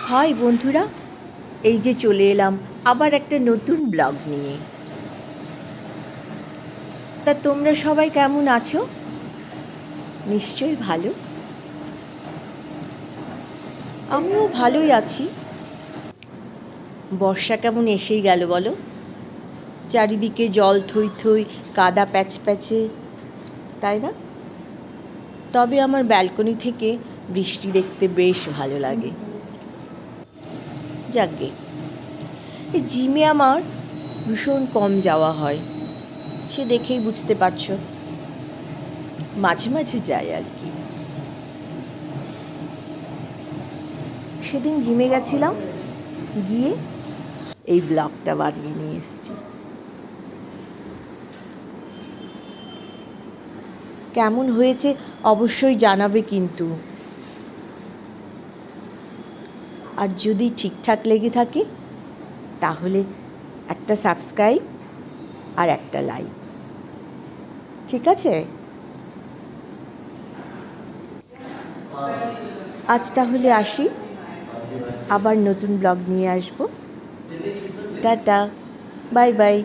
High বন্ধুরা, এই যে চলে এলাম আবার একটা নতুন ব্লগ নিয়ে। তা তোমরা সবাই কেমন আছো? নিশ্চয়ই ভালো। আমিও ভালোই আছি। বর্ষা কেমন এসেই গেল বলো। চারিদিকে জল থই থই, কাদা প্যাচ প্যাচে, তাই না? তবে আমার ব্যালকনি থেকে বৃষ্টি দেখতে বেশ ভালো লাগে। যাকগে, এই জিমে আমার ভীষণ কম যাওয়া হয়, সে দেখেই বুঝতে পারছো। মাঝে মাঝে যাই আর কি। সেদিন জিমে গেছিলাম, গিয়ে এই ব্লগটা বানিয়ে নিয়ে এসেছি। কেমন হয়েছে অবশ্যই জানাবে কিন্তু। আর যদি ঠিকঠাক লেগে থাকে তাহলে একটা সাবস্ক্রাইব আর একটা লাইক, ঠিক আছে? আজ তাহলে আসি, আবার নতুন ব্লগ নিয়ে আসবো। Tata, bye bye.